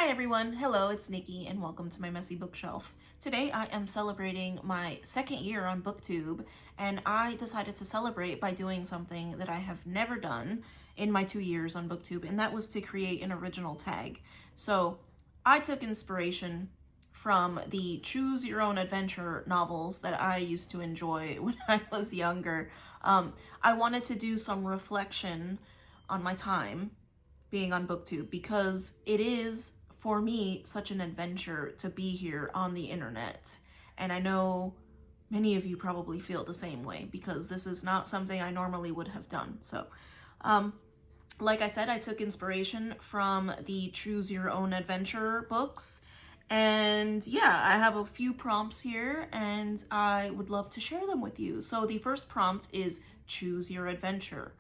Hi everyone, hello, it's Nikki and welcome to my messy bookshelf. Today I am celebrating my second year on Booktube, and I decided to celebrate by doing something that I have never done in my 2 years on Booktube, and that was to create an original tag. So I took inspiration from the choose your own adventure novels that I used to enjoy when I was younger. I wanted to do some reflection on my time being on Booktube because it is, for me, such an adventure to be here on the internet. And I know many of you probably feel the same way because this is not something I normally would have done. So, like I said, I took inspiration from the Choose Your Own Adventure books. And yeah, I have a few prompts here and I would love to share them with you. So the first prompt is choose your adventure.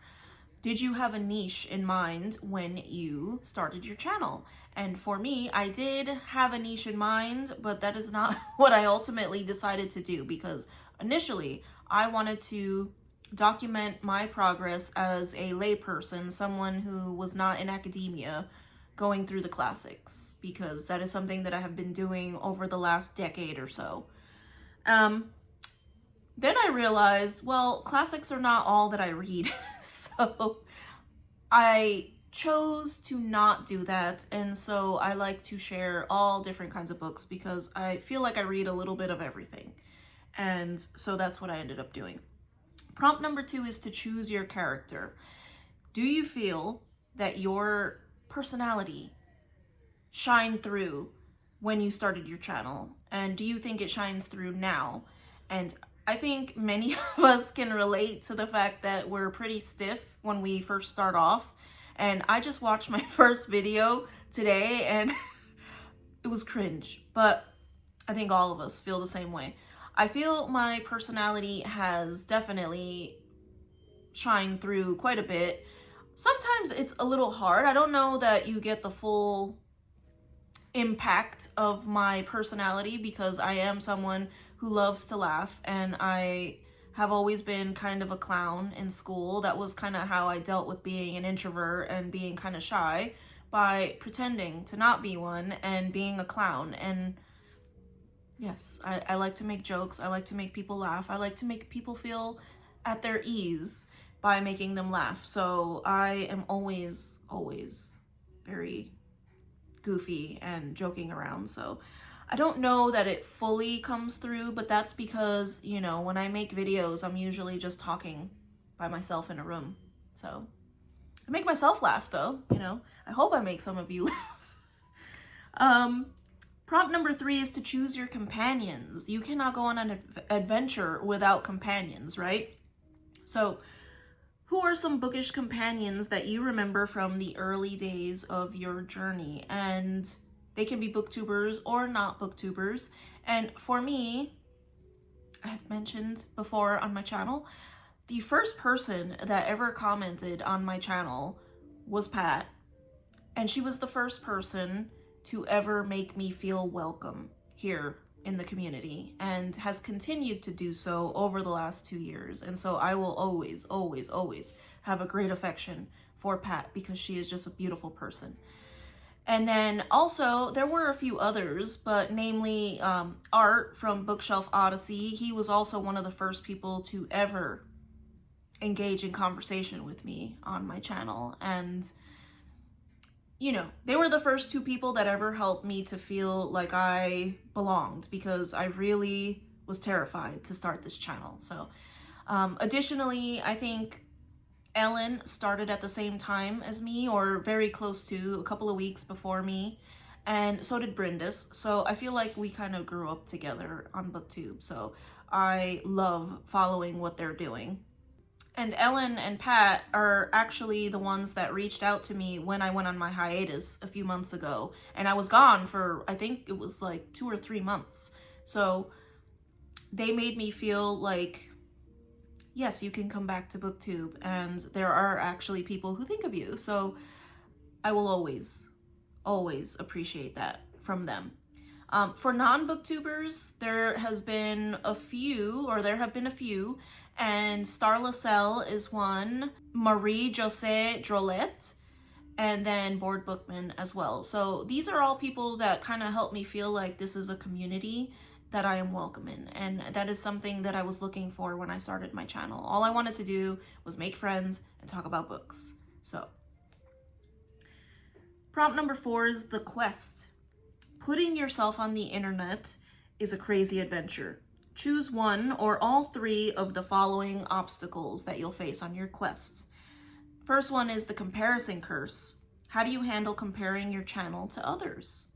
Did you have a niche in mind when you started your channel? And for me, I did have a niche in mind, but that is not what I ultimately decided to do because initially I wanted to document my progress as a layperson, someone who was not in academia, going through the classics, because that is something that I have been doing over the last decade or so. Then I realized, well, classics are not all that I read. So I chose to not do that. And so I like to share all different kinds of books because I feel like I read a little bit of everything. And so that's what I ended up doing. Prompt number 2 is to choose your character. Do you feel that your personality shined through when you started your channel? And do you think it shines through now? And I think many of us can relate to the fact that we're pretty stiff when we first start off. And I just watched my first video today and it was cringe, but I think all of us feel the same way. I feel my personality has definitely shined through quite a bit. Sometimes it's a little hard. I don't know that you get the full impact of my personality because I am someone who loves to laugh, and I have always been kind of a clown in school. That was kind of how I dealt with being an introvert and being kind of shy, by pretending to not be one and being a clown. And yes, I like to make jokes. I like to make people laugh. I like to make people feel at their ease by making them laugh. So I am always very goofy and joking around. So I don't know that it fully comes through, but that's because, you know, when I make videos, I'm usually just talking by myself in a room. So I make myself laugh though, you know. I hope I make some of you laugh. Prompt number 3 is to choose your companions. You cannot go on an adventure without companions, right? So who are some bookish companions that you remember from the early days of your journey? And they can be booktubers or not booktubers. And for me, I have mentioned before on my channel, the first person that ever commented on my channel was Pat. And she was the first person to ever make me feel welcome here in the community and has continued to do so over the last 2 years. And so I will always have a great affection for Pat because she is just a beautiful person. And then also there were a few others, but namely Art from Bookshelf Odyssey. He was also one of the first people to ever engage in conversation with me on my channel. And you know, they were the first 2 people that ever helped me to feel like I belonged because I really was terrified to start this channel. So additionally, I think Ellen started at the same time as me, or very close to, a couple of weeks before me, and so did Brindis. So I feel like we kind of grew up together on Booktube, so I love following what they're doing. And Ellen and Pat are actually the ones that reached out to me when I went on my hiatus a few months ago, and I was gone for, I think it was like 2 or 3 months. So they made me feel like, yes, you can come back to Booktube and there are actually people who think of you. So I will always appreciate that from them. For non-booktubers, there have been a few, and Star LaSalle is one, Marie Jose Drolet, and then Board Bookman as well. So these are all people that kind of help me feel like this is a community that I am welcome in, and that is something that I was looking for when I started my channel. All I wanted to do was make friends and talk about books. So prompt number 4 is the quest. Putting yourself on the internet is a crazy adventure. Choose one or all 3 of the following obstacles that you'll face on your quest. First one is the comparison curse. How do you handle comparing your channel to others?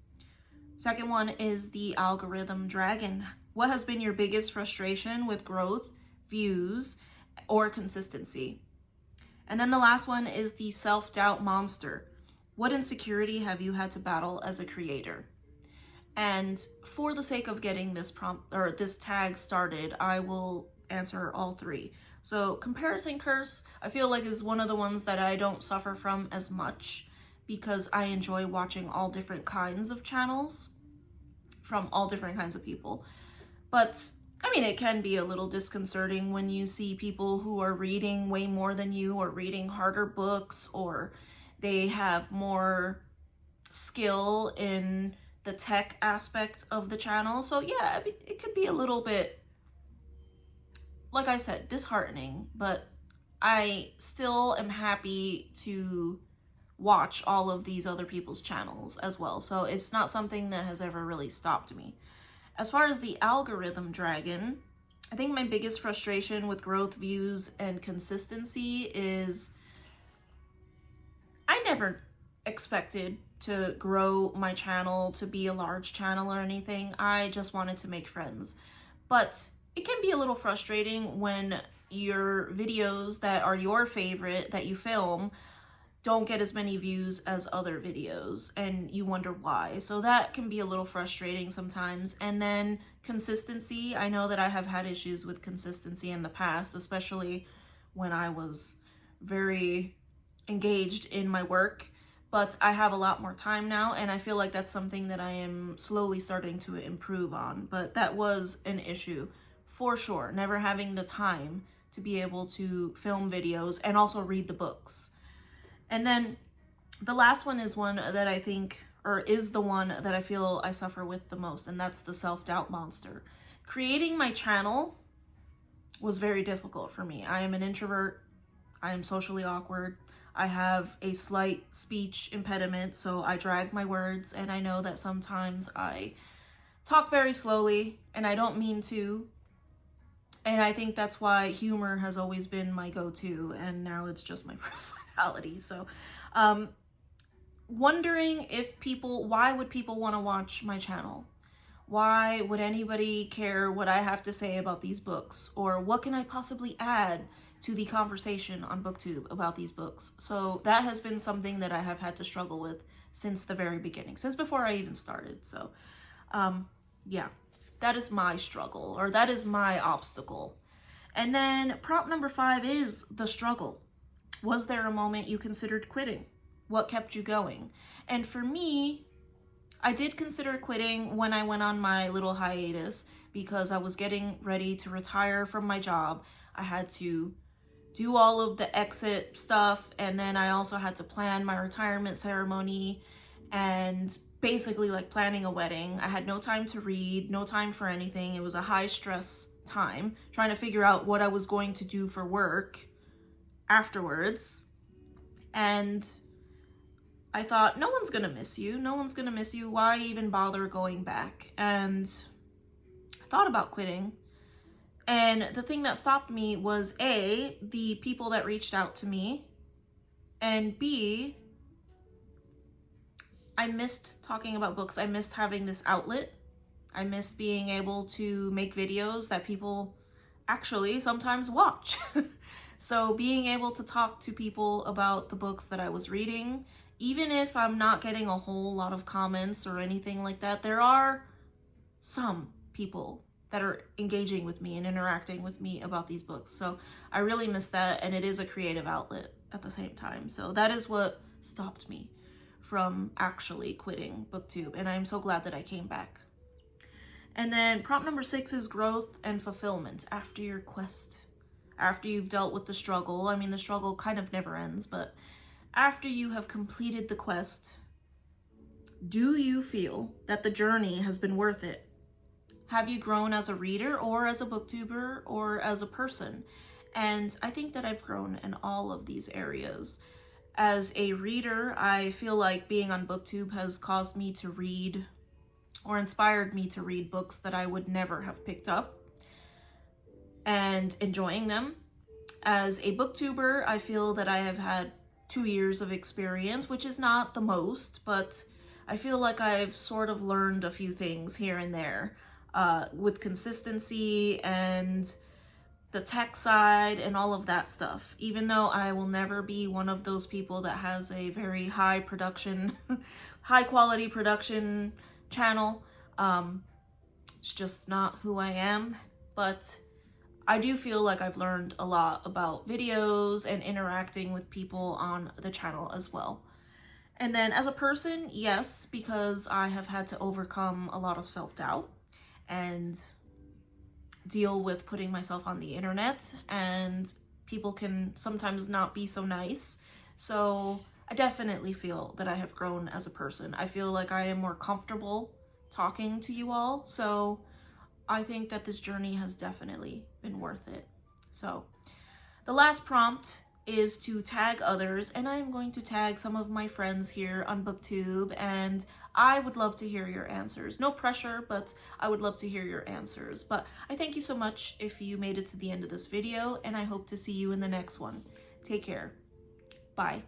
Second one is the algorithm dragon. What has been your biggest frustration with growth, views, or consistency? And then the last one is the self-doubt monster. What insecurity have you had to battle as a creator? And for the sake of getting this prompt or this tag started, I will answer all 3. So comparison curse, I feel like is one of the ones that I don't suffer from as much because I enjoy watching all different kinds of channels from all different kinds of people. But I mean, it can be a little disconcerting when you see people who are reading way more than you, or reading harder books, or they have more skill in the tech aspect of the channel. So yeah, it could be a little bit, like I said, disheartening, but I still am happy to watch all of these other people's channels as well. So it's not something that has ever really stopped me. As far as the algorithm dragon, I think my biggest frustration with growth, views, and consistency is I never expected to grow my channel to be a large channel or anything. I just wanted to make friends. But it can be a little frustrating when your videos that are your favorite that you film don't get as many views as other videos, and you wonder why. So that can be a little frustrating sometimes. And then consistency, I know that I have had issues with consistency in the past, especially when I was very engaged in my work, but I have a lot more time now, and I feel like that's something that I am slowly starting to improve on. But that was an issue for sure, never having the time to be able to film videos and also read the books. And then the last one is one that I think, or is the one that I feel I suffer with the most, and that's the self-doubt monster. Creating my channel was very difficult for me. I am an introvert. I am socially awkward. I have a slight speech impediment, so I drag my words, and I know that sometimes I talk very slowly, and I don't mean to. And I think that's why humor has always been my go-to, and now it's just my personality. So wondering if why would people want to watch my channel? Why would anybody care what I have to say about these books? Or what can I possibly add to the conversation on Booktube about these books? So that has been something that I have had to struggle with since the very beginning, since before I even started. So yeah, that is my struggle, or that is my obstacle. And then prompt number 5 is the struggle. Was there a moment you considered quitting? What kept you going? And for me, I did consider quitting when I went on my little hiatus because I was getting ready to retire from my job. I had to do all of the exit stuff, and then I also had to plan my retirement ceremony and basically like planning a wedding. I had no time to read, no time for anything. It was a high stress time trying to figure out what I was going to do for work afterwards. And I thought, no one's gonna miss you. No one's gonna miss you. Why even bother going back? And I thought about quitting. And the thing that stopped me was A, the people that reached out to me, and B, I missed talking about books. I missed having this outlet. I missed being able to make videos that people actually sometimes watch. So being able to talk to people about the books that I was reading, even if I'm not getting a whole lot of comments or anything like that, there are some people that are engaging with me and interacting with me about these books. So I really miss that, and it is a creative outlet at the same time. So that is what stopped me from actually quitting Booktube, and I'm so glad that I came back. And then prompt number 6 is growth and fulfillment after your quest. After you've dealt with the struggle, I mean, the struggle kind of never ends, but after you have completed the quest, do you feel that the journey has been worth it? Have you grown as a reader or as a booktuber or as a person? And I think that I've grown in all of these areas. As a reader, I feel like being on Booktube has caused me to read or inspired me to read books that I would never have picked up and enjoying them. As a booktuber, I feel that I have had 2 years of experience, which is not the most, but I feel like I've sort of learned a few things here and there with consistency and the tech side and all of that stuff. Even though I will never be one of those people that has a very high production, high quality production channel. It's just not who I am, but I do feel like I've learned a lot about videos and interacting with people on the channel as well. And then as a person, yes, because I have had to overcome a lot of self-doubt and deal with putting myself on the internet, and people can sometimes not be so nice. So I definitely feel that I have grown as a person. I feel like I am more comfortable talking to you all. So I think that this journey has definitely been worth it. So the last prompt is to tag others, and I'm going to tag some of my friends here on Booktube, and I would love to hear your answers. No pressure, but I would love to hear your answers. But I thank you so much if you made it to the end of this video, and I hope to see you in the next one. Take care. Bye.